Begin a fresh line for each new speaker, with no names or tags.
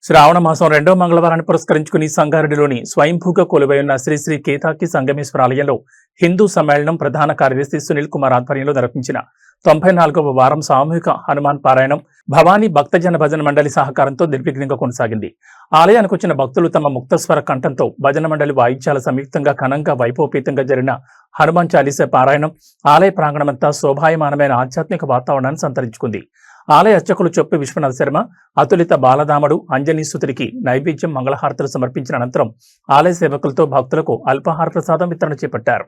శ్రావణ మాసం 2వ మంగళవారాన్ని పురస్కరించుకుని సంగారెడ్డిలోని స్వయంభూగా కొలువై ఉన్న శ్రీ శ్రీ కేతాకి సంగమేశ్వర ఆలయంలో హిందూ సమ్మేళనం ప్రధాన కార్యదర్శి సునీల్ కుమార్ ఆధ్వర్యంలో నిర్వహించిన 94వ వారం సామూహిక హనుమాన్ పారాయణం భవానీ భక్తజన భజన మండలి సహకారంతో నిర్విఘ్నంగా కొనసాగింది. ఆలయానికి వచ్చిన భక్తులు తమ ముక్తస్వర కంఠంతో భజన మండలి వాయిద్యాల సంయుక్తంగా ఘనంగా వైభవపేతంగా జరిగిన హనుమాన్ చాలీసా పారాయణం ఆలయ ప్రాంగణమంతా శోభాయమానమైన ఆధ్యాత్మిక వాతావరణాన్ని సంతరించుకుంది. ఆలయ అర్చకులు చొప్పి విశ్వనాథ శర్మ, అతులిత బాలదాముడు అంజనీసుతుడికి నైవేద్యం మంగళహారతులు సమర్పించిన అనంతరం ఆలయ సేవకులతో భక్తులకు అల్పాహార ప్రసాదం వితరణ చేపట్టారు.